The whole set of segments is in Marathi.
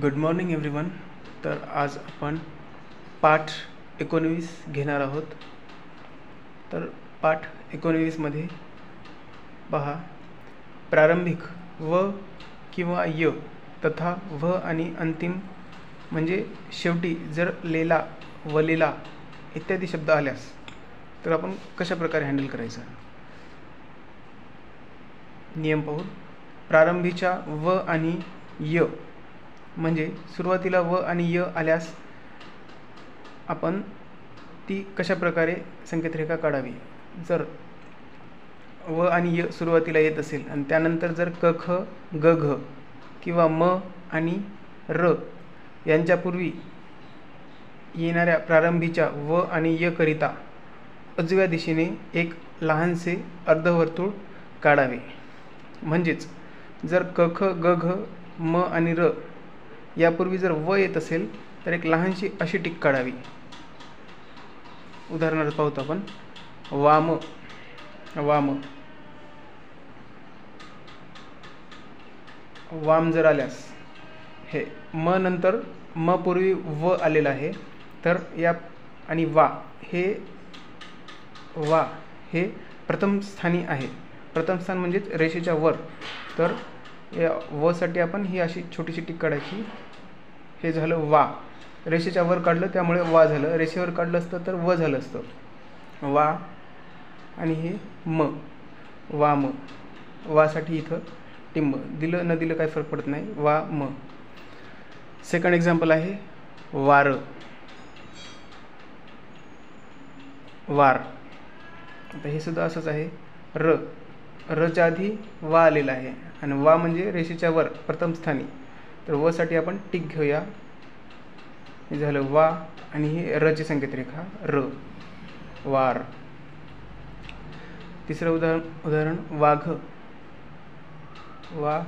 Good morning everyone. तर आज आपण पाठ 19 घेणार आहोत. तर पाठ 19मध्ये पहा, प्रारंभिक व किंवा य तथा व आणि अंतिम म्हणजे शेवटी जर लेला वलेला इत्यादी शब्द आल्यास तर आपण कशा प्रकारे हँडल करायचं. नियम पाहू. प्रारंभीच्या व आणि य म्हणजे सुरुवातीला व आणि य आल्यास आपण ती कशा प्रकारे संकेतरेखा काढावी. जर व आणि य सुरुवातीला येत असेल आणि त्यानंतर जर क ख ग घ किंवा म आणि र यांच्यापूर्वी येणाऱ्या प्रारंभीच्या व आणि य करिता उजव्या दिशेने एक लहानसे अर्धवर्तुळ काढावे. म्हणजेच जर क ख ग घ म आणि र यापूर्वी जर व येत असेल तर एक लहानशी अशी टिक काढावी. उदाहरणार्थ पाहतो आपण. वाम वाम वाम जर आल्यास हे म नंतर म पूर्वी व आलेला आहे तर या आणि वा हे प्रथम स्थानी आहे. प्रथम स्थान म्हणजेच रेषेच्या वर. तर या व साठी आपण ही अशी छोटीशी टिक काढायची. हे झालं वा. रेषेच्या वर काढलं त्यामुळे वा झालं. रेषेवर काढलं असतं तर व झालं असतं. वा आणि हे म वाम. वासाठी इथं टिंब दिलं न दिलं काही फरक पडत नाही. वा म. सेकंड एक्झाम्पल आहे वार वार. आता हे सुद्धा असंच आहे. रच्या आधी वा आलेला आहे आणि वा म्हणजे रेषेच्या वर प्रथम स्थानी. तर व साठी आपण टिक घेऊया. हे झालं वा आणि हे रची संकेतरेखा र वार. तिसरं उदाहरण वाघ वाघ.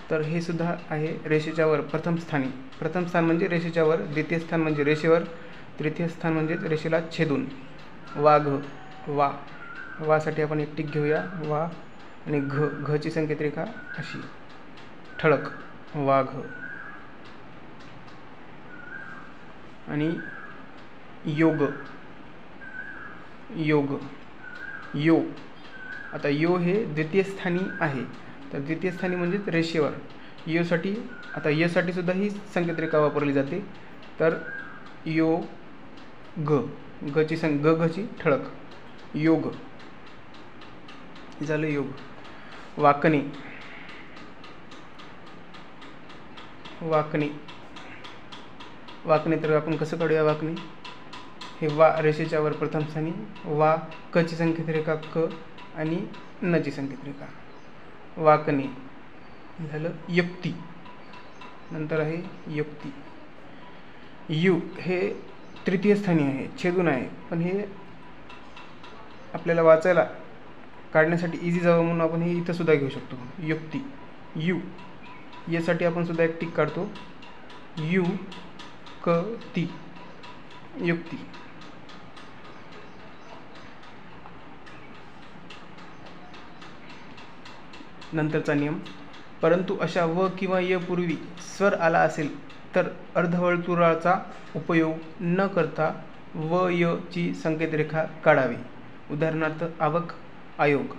तर हे सुद्धा आहे रेषेच्या वर प्रथम स्थानी. प्रथम स्थान म्हणजे रेषेच्या वर, द्वितीय स्थान म्हणजे रेषेवर, तृतीय स्थान म्हणजे रेषेला छेदून. वाघ वा. वासाठी आपण एक टिक घेऊया. वा आणि घची संकेतरेखा अशी ठळक वाघ. आणि योग यो. आता यो हे द्वितीय स्थानी आहे. तर द्वितीय स्थानी म्हणजेच रेषेवर. योसाठी आता यसाठी सुद्धा ही संकेतरेखा वापरली जाते. तर यो घची घची ठळक योग झालं योग. वाकणे तर आपण कसं काढूया वाकणे. हे वा रेषेच्या वर प्रथम स्थानी. वा कची संकेतरेखा क आणि नची संकेतरेखा वाकणे झालं. युक्ती नंतर आहे युक्ती. यू हे तृतीय स्थानी आहे, छेदून आहे. पण हे आपल्याला वाचायला काढण्यासाठी इझी जावं म्हणून आपण हे इथं सुद्धा घेऊ शकतो. युक्ती यू. यासाठी आपण सुद्धा एक टिक काढतो. यू क ती युक्ती. नंतरचा नियम. परंतु अशा व किंवा य पूर्वी स्वर आला असेल तर अर्धवर्तुळाचा उपयोग न करता व य ची संकेतरेखा काढावी. उदाहरणार्थ आवक आयोग.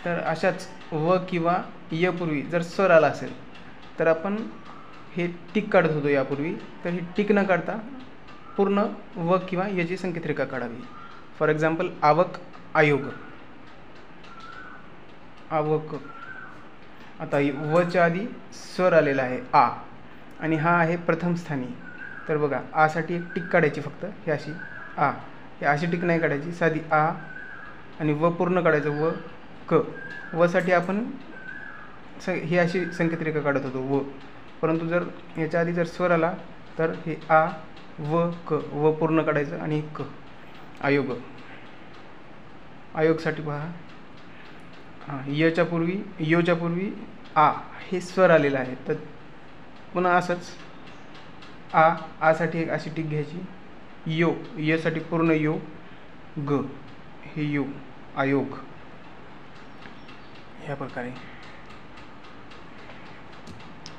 तर अशाच व किंवा य पूर्वी जर स्वर आला असेल तर आपण हे टिक काढत होतो यापूर्वी. तर ही टिक न काढता पूर्ण व किंवा याची संकेतरेखा काढावी. फॉर एक्झाम्पल आवक आयोग आवक. आता वच्या आधी स्वर आलेला आहे आ आणि हा आहे प्रथम स्थानी. तर बघा आसाठी एक टिक काढायची फक्त. हे अशी आ. हे अशी टिक नाही काढायची, साधी आ आणि व पूर्ण काढायचं व क. वसाठी आपण ही अशी संकेतरेखा काढत होतो व. परंतु जर याच्या आधी जर स्वर आला तर हे आ व क. व पूर्ण काढायचं आणि क. आयोग. आयोगसाठी पहा. योच्या पूर्वी आ हे स्वर आलेलं आहे. तर पुन्हा असंच आसाठी एक अशी टिक घ्यायची. यसाठी पूर्ण ग हे आयोग. ह्या प्रकारे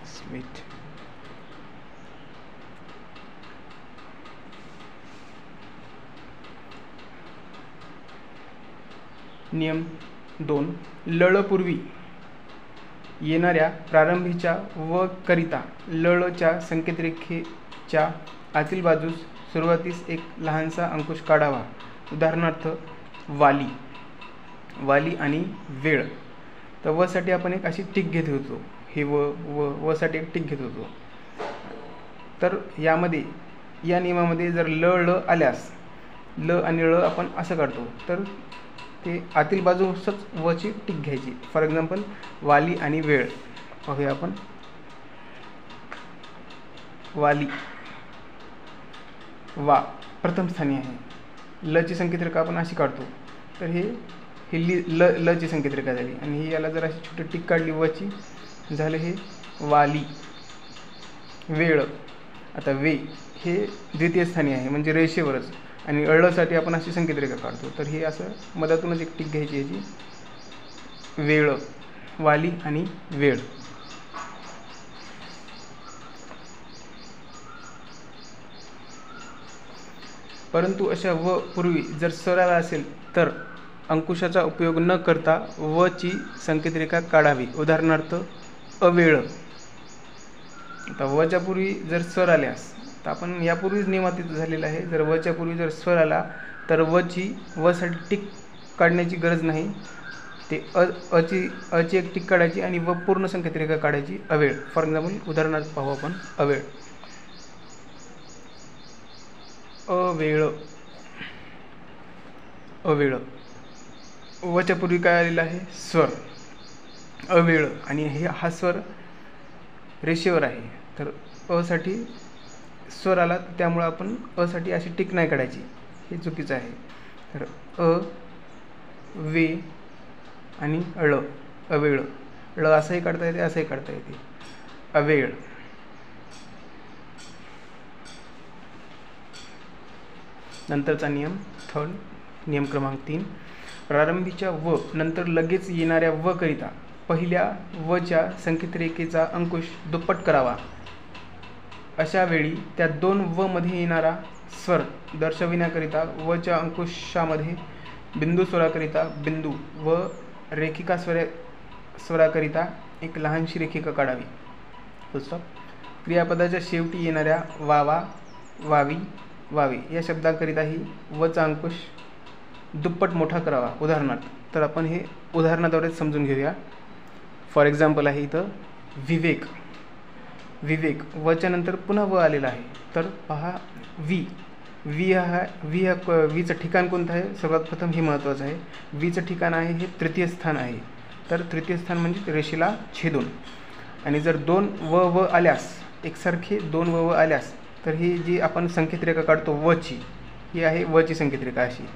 स्मिथ. नियम 2. लळपूर्वी येणाऱ्या प्रारंभीच्या व करिता लळच्या संकेतरेखेच्या आतील बाजूस सुरुवातीस एक लहानसा अंकुश काढावा. उदाहरणार्थ वाली, वाली आणि वेळ. तर व साठी आपण एक अशी टिक घेत होतो, हे व साठी एक टिक घेत होतो. तर यामध्ये या नियमामध्ये जर ल आल्यास ल आणि ळ आपण असं काढतो, तर ते आतील बाजूसच वची टिक घ्यायची. फॉर एक्झाम्पल वाली आणि वेळ पाहूया आपण. वाली वा प्रथम स्थानी आहे. लची संकेतरेखा आपण अशी काढतो, तर हे लची संकेतरेखा झाली. आणि ही याला जर अशी छोटी टिक काढली वची, झालं हे वाली. वेळ, आता वे हे द्वितीय स्थानी आहे म्हणजे रेषेवरच, आणि साठी आपण अशी संकेतरेखा काढतो. तर हे असं मधातूनच एक टिक घ्यायची याची. वेळ, वाली आणि वेळ. परंतु अशा व पूर्वी जर स्वर आला असेल तर अंकुशाचा उपयोग न करता व ची संकेतरेखा काढावी. उदाहरणार्थ अवेळ. आता वच्या पूर्वी जर स्वर आल्यास, तर आपण यापूर्वीच नियमात झालेलं आहे, जर वच्या पूर्वी जर स्वर आला तर व साठी टिक काढण्याची गरज नाही. ते अची एक टिक काढायची आणि व पूर्ण संकेतरेखा काढायची. अवेळ. फॉर एक्झाम्पल उदाहरणार्थ पाहू आपण. अवेळ, अवेळ, अवेळ. वच्या पूर्वी काय आलेलं आहे? स्वर, अवेळ. आणि हा स्वर रेषेवर आहे, तर साठी स्वर आला, त्यामुळे आपण साठी अशी टिक नाही काढायची, हे चुकीचं आहे. तर वे आणि अवेळ. असंही काढता येते, असंही काढता येते. अवेळ. नंतरचा नियम नियम क्रमांक 3. प्रारंभीच्या व नंतर लगेच येणाऱ्या व करिता पहिल्या वच्या संकेतरेखेचा अंकुश दुप्पट करावा. अशा वेळी त्या दोन व मध्ये येणारा स्वर दर्शविण्याकरिता वच्या अंकुशामध्ये बिंदू स्वराकरिता बिंदू व रेखिका स्वराकरिता एक लहानशी रेखिका काढावी. पुस्तक. क्रियापदाच्या शेवटी येणाऱ्या वावा, वावी, वावे या शब्दांकरिताही वचा अंकुश दुप्पट मोठा करावा. उदाहरणार्थ, तर आपण हे उदाहरणाद्वारे समजून घेऊया. फॉर एक्झाम्पल आहे इथं विवेक. विवेक वच्या नंतर पुन्हा व आलेला आहे, तर पहा वीचं ठिकाण कोणतं आहे? सर्वात प्रथम हे महत्त्वाचं आहे. वीचं ठिकाण आहे हे तृतीय स्थान आहे. तर तृतीय स्थान म्हणजे रेषेला छेदून. आणि जर दोन व आल्यास, एकसारखे दोन व आल्यास, तर ही जी आपण संकेतरेखा काढतो वची, ही आहे वची संकेतरेखा. अशी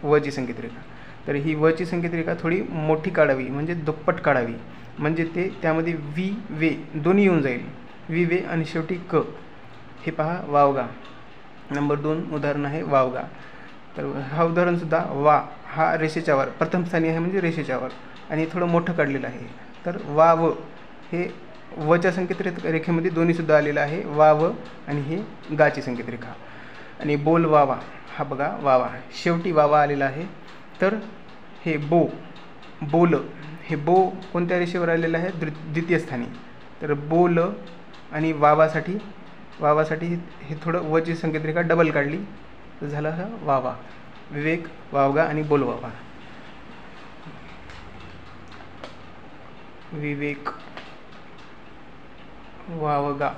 वची संकेतरेखा. तर ही वची संकेतरेखा थोडी मोठी काढावी, म्हणजे दुप्पट काढावी, म्हणजे ते त्यामध्ये वे दोन्ही येऊन जाईल. वे आणि शेवटी क. हे पहा वावगा. नंबर 2 उदाहरण आहे वावगा. तर हा उदाहरणसुद्धा वा हा रेषेच्यावर प्रथम स्थानी आहे, म्हणजे रेषेच्यावर, आणि थोडं मोठं काढलेलं आहे. तर वाव हे वच्या संकेतरेखेमध्ये दोन्हीसुद्धा आलेलं आहे, वाव आणि हे गाची संकेतरेखा. आणि बोल वावा, हा बघा वावा, शेवटी वावा आलेला आहे. तर हे बोल, हे कोणत्या रेषेवर आलेलं आहे? द्वितीय स्थानी. तर बोल आणि वावासाठी हे थोडं वची संकेतरेखा डबल काढली, तर झाला हा वावा. विवेक, वावगा आणि बोल वावा. विवेक, वावगा,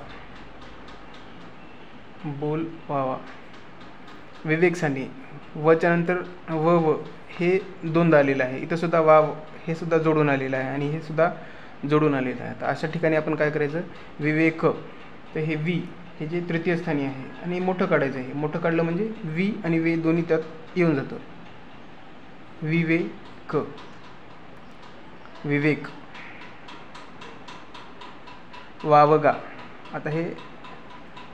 बोल वावा. विवेक साठी वच्या नंतर व हे दोनदा आलेलं आहे. इथं सुद्धा वाव हे सुद्धा जोडून आलेलं आहे, आणि हे सुद्धा जोडून आलेलं आहे. तर अशा ठिकाणी आपण काय करायचं? विवेक, तर हे हे जे तृतीय स्थानी आहे, आणि मोठं काढायचं आहे. मोठं काढलं म्हणजे आणि वे दोन्ही त्यात येऊन जातं. विवेक, विवेक, वावगा. आता हे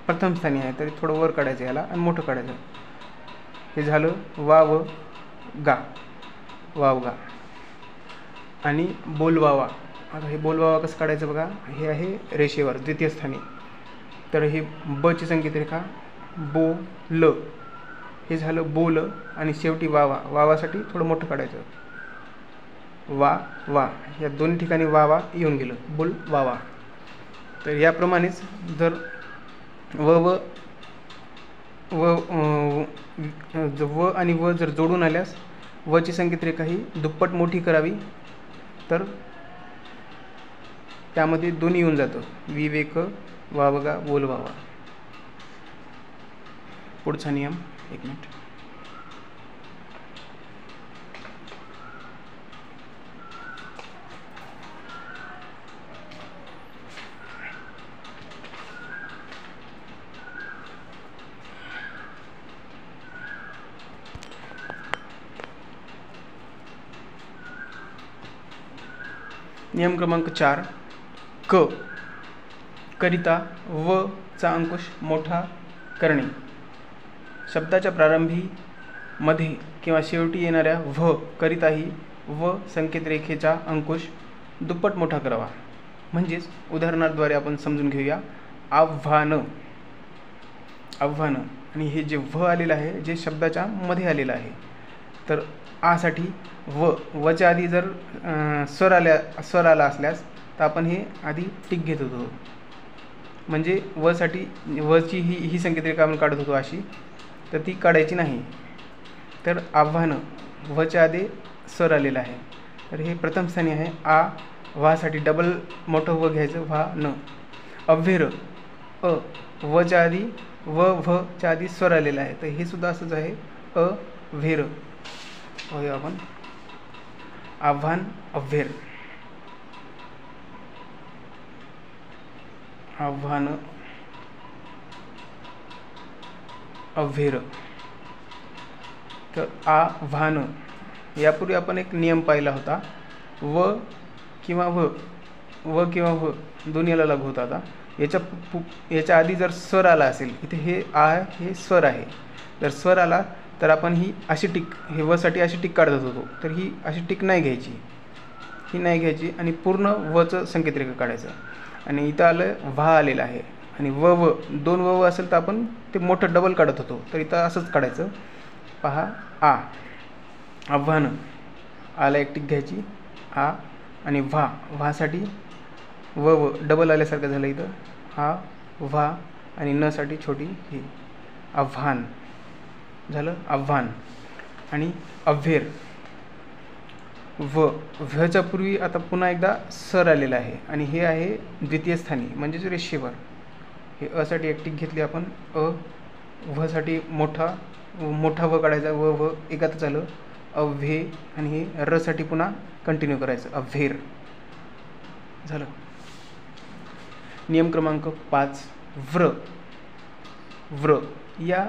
प्रथम स्थानी आहे, तरी थोडं वर काढायचं याला आणि मोठं काढायचं. हे झालं वावगा, वावगा. आणि बोलवावा. आता हे बोलवावा कसं काढायचं बघा, हे आहे रेषेवर द्वितीय स्थानी. तर हे ब ची संकेत रेखा बो ल, हे झालं बोल, आणि शेवटी वावा. वावासाठी थोडं मोठं काढायचं, वा वा, या दोन ठिकाणी वावा येऊन गेलं, बोल वावा. तर याप्रमाणेच जर व व व आणि व जर जोडून आल्यास व ची संकेत रेखा ही दुप्पट मोठी करावी, तर त्यामध्ये दोन्ही येऊन जातं, विवेक वावगा बोलवावा. पुढचा नियम, एक मिनिट. नियम क्रमांक 4, क करिता व चा अंकुश मोठा करणे. शब्दाच्या प्रारंभी, मध्ये किंवा शेवटी येणाऱ्या व्ह करिताही व संकेत रेखेचा अंकुश दुप्पट मोठा करावा. म्हणजेच उदाहरणाद्वारे आपण समजून घेऊया. आव्हान, आव्हान, आणि हे जे व्ह आलेलं आहे, जे शब्दाच्या मध्ये आलेलं आहे, तर आसाठी वच्या आधी जर स्वर आला असल्यास तर आपण हे आधी टिक घेत होतो. म्हणजे वसाठी वची ही संकेत रेखा आपण काढत होतो अशी, तर ती काढायची नाही. तर आव्हान, वच्या आधी स्वर आलेला आहे, तर हे प्रथम स्थानी आहे. आ वासाठी डबल मोठं व घ्यायचं, व्हा न. अव्हेर, वच्या आधी व्हच्या आधी स्वर आलेला आहे, तर हे सुद्धा असंच आहे, अव्हेर. पाहूया आपण. आव्हान, अव्हेर. आव्हान, अव्हेर. तर आव्हान, यापूर्वी आपण एक नियम पाहिला होता, व किंवा व दोन्हीला लागू होता. आता याच्या आधी जर स्वर आला असेल, इथे हे हे स्वर आहे, जर स्वर आला तर आपण ही अशी टिक, हे वसाठी अशी टिक काढत होतो, तर ही अशी टिक नाही घ्यायची, ही नाही घ्यायची, आणि पूर्ण वचं संकेत रेखा काढायचं. आणि इथं आलं व्हा आलेलं आहे, आणि व दोन व असेल तर आपण ते मोठं डबल काढत होतो, तर इथं असंच काढायचं. पहा, आ आव्हान, आला एक टिक घ्यायची, आ, आणि व्हासाठी व डबल आल्यासारखं झालं इथं, आ व्हा, आणि न साठी छोटी ही, आव्हान झालं, आव्हान. आणि अव्हेर, व्हच्या पूर्वी आता पुन्हा एकदा सर आलेला आहे, आणि हे आहे द्वितीय स्थानी, म्हणजेच रेषेवर. हे असाठी एक टिक घेतली आपण, व्हसाठी मोठा व काढायचा, व एकातच आलं, अव्हे, आणि हे रसाठी पुन्हा कंटिन्यू करायचं, अव्हेर झालं. नियम क्रमांक 5, व्र या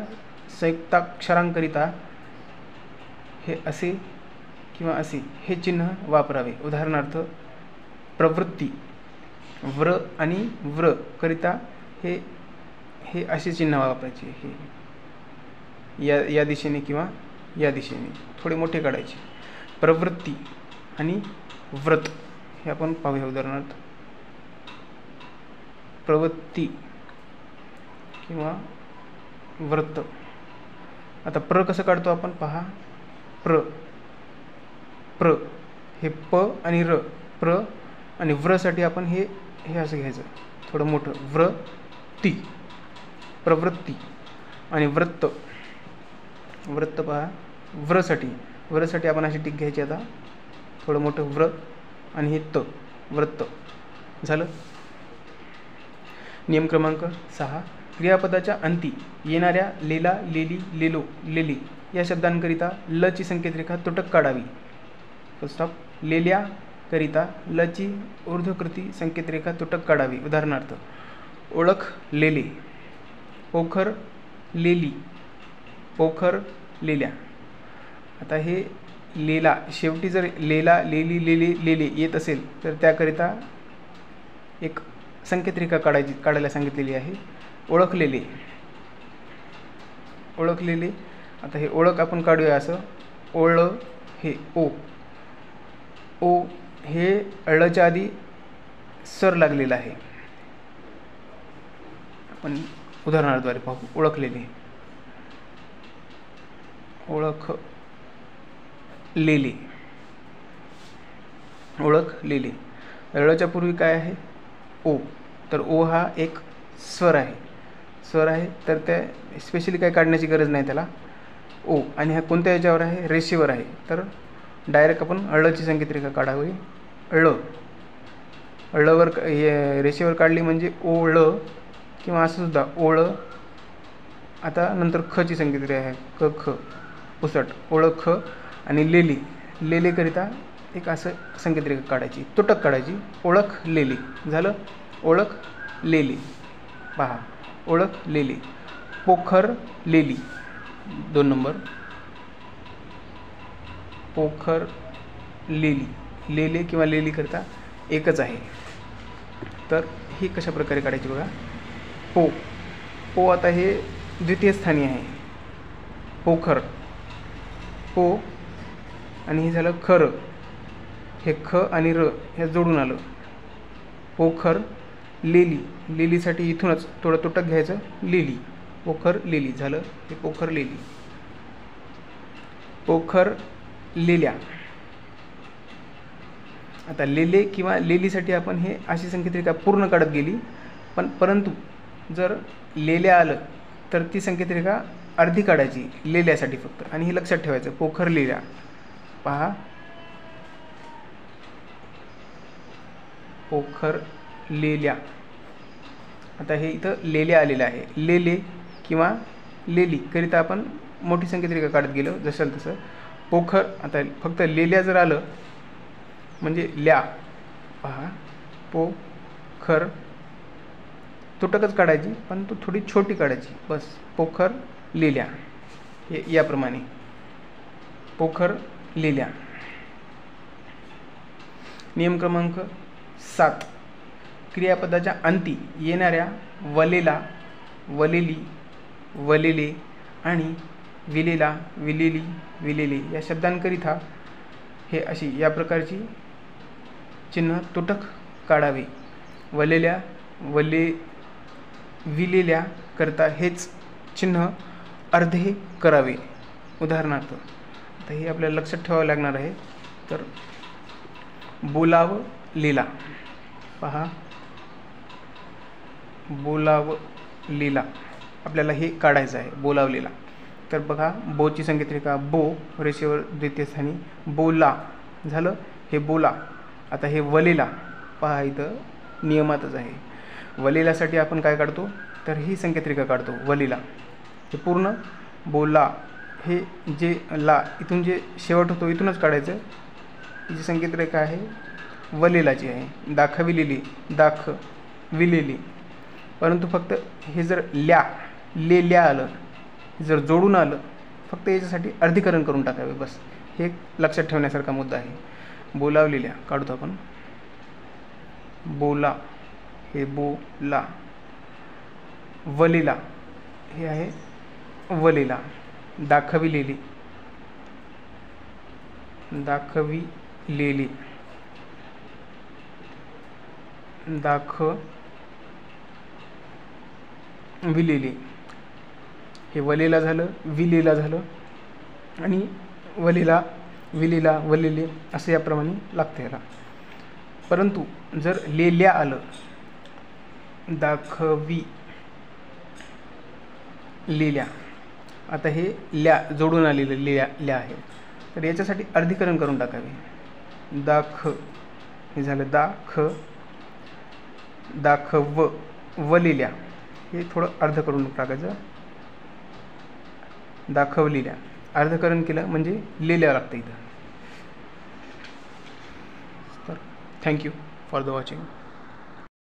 संयुक्ताक्षरांकरिता हे असे किंवा असे हे चिन्ह वापरावे. उदाहरणार्थ, प्रवृत्ती, व्र आणि व्र करिता हे असे चिन्ह वापरायचे, हे या दिशेने किंवा या दिशेने थोडे मोठे काढायचे. प्रवृत्ती आणि व्रत हे आपण पाहूया. उदाहरणार्थ, प्रवृत्ती किंवा व्रत. आता प्र कसं काढतो आपण, पहा. प्र हे प आणि र, प्र, आणि व्रसाठी आपण हे असं घ्यायचं, थोडं मोठं, व्रती, प्रवृत्ती. आणि व्रत पहा, व्रसाठी आपण अशी टिक घ्यायची, आता थोडं मोठं, व्र, आणि हे व्रत झालं. नियम क्रमांक 6, क्रियापदाच्या अंती येणाऱ्या लेला, लेली, लेलो, लेली या शब्दांकरिता ल ची संकेत रेखा तुटक काढावी. स्टॉप. लेल्या करिता ल ची ऊर्ध्वकृती संकेत रेखा तुटक काढावी. उदाहरणार्थ, ओळख, लेले, पोखर, लेली, पोखर, लेल्या. आता हे लेला शेवटी जर लेला, लेली, लेले, लेले येत असेल तर त्याकरिता एक संकेत रेखा काढायला सांगितलेली आहे. ओळखलेले. आता हे ओळख आपण काढूया असं, ओळ हे ओ हे ळच्या आधी सर लागलेलं आहे. आपण उदाहरणाद्वारे पाहू. ओळखलेले, ओळखलेले, ओळखलेले. ळच्या पूर्वी काय आहे? ओ. तर ओ हा एक स्वर आहे, स्वर आहे. तर त्या स्पेशली काही काढण्याची गरज नाही त्याला. ओ. आणि हा कोणत्या याच्यावर आहे? रेषेवर आहे. तर डायरेक्ट आपण ळची संकेतरेखा काढावी. ळ. ळवर रेषेवर काढली म्हणजे ओळ, किंवा असं सुद्धा ओळ. आता नंतर खची संकेतरेखा आहे. क ख उसट, ओळख. आणि लेली, लेलेकरिता एक असं संकेतरेखा काढायची, तुटक काढायची. ओळख लेली झालं. ओळख लेली. पहा, ओळख लेली. पोखर लेली 2 नंबर. पोखर लेली, लेले किंवा लेली करता एकच आहे. तर ही कशा प्रकारे काढायची बघा. पो. पो आता हे द्वितीय स्थानी आहे. पोखर, पो. आणि हे झालं खर. हे ख आणि र हे जोडून आलं. पोखर लेली, लेलीसाठी इथूनच थोडं तुटक घ्यायचं. लेली, पोखर लेली झालं. हे पोखर लेली. पोखर लेल्या. आता लेले किंवा लेलीसाठी आपण हे अशी संकेतरेखा पूर्ण काढत गेली, परंतु जर लेल्या आलं तर ती संकेतरेखा अर्धी काढायची लेल्यासाठी फक्त. आणि हे लक्षात ठेवायचं. पोखर लेल्या. पहा, पोखर लेल्या. आता हे इथं लेल्या आलेलं आहे. लेले किंवा लेली करिता आपण मोठी संकेतरेखा काढत गेलो जसं तसं. पोखर, आता फक्त लेल्या जर आलं म्हणजे ल्या. पहा, पोखर तुटकच काढायची, पण तो थोडी छोटी काढायची बस. पोखर लेल्या हे याप्रमाणे. पोखर लेल्या. नियम क्रमांक 7. क्रियापदाच्या अंती येणाऱ्या वलेला, वलेली, वलेले आणि विलेला, विलेली, विलेले या शब्दांकरिता हे अशी या प्रकारची चिन्ह तुटक काढावे. वलेल्या, विलेल्या करता हेच चिन्ह अर्धे करावे. उदाहरणार्थ आता हे आपल्याला लक्षात ठेवावं लागणार आहे. तर बोलावलेला. पहा, बोलावलेला आपल्याला हे काढायचं आहे. बोलावलेला. तर बघा, बोची संकेतरेखा बो, रेषेवर द्वितीय स्थानी. बोला झालं. हे बोला. आता हे वलेला. पहा, इथं नियमातच आहे. वलेलासाठी आपण काय काढतो? तर ही संकेतरेखा काढतो. वलेला हे पूर्ण. बोला हे जे ला इथून जे शेवट होतो इथूनच काढायचं. ही जी संकेतरेखा आहे वलेलाची आहे. दाखविलेली, दाखविलेली. परंतु फक्त हे जर ल्या, लेल्या आलं, जर जोडून आलं, फक्त याच्यासाठी अर्धीकरण करून टाकावे बस. हे लक्षात ठेवण्यासारखा मुद्दा आहे. बोलावलेल्या काढतो आपण. बोला हे बोला. वलेला हे आहे वलेला. दाखविलेली, दाखविलेली, दाखविलेली. हे वलेला झालं, विलेला झालं. आणि वलेला, विलेला, वलेले असं याप्रमाणे लागतं याला. परंतु जर लेल्या आलं, दाखविलेल्या. आता हे ल्या जोडून आलेलं ल्या आहे. तर याच्यासाठी अर्धीकरण करून टाकावे. हे झालं दाखवलेल्या. हे थोडं अर्ध करून टाकायचं. दाखवलेल्या अर्धकरण केलं म्हणजे लिहिल्या लागतं इथं. तर थँक्यू फॉर द वॉचिंग.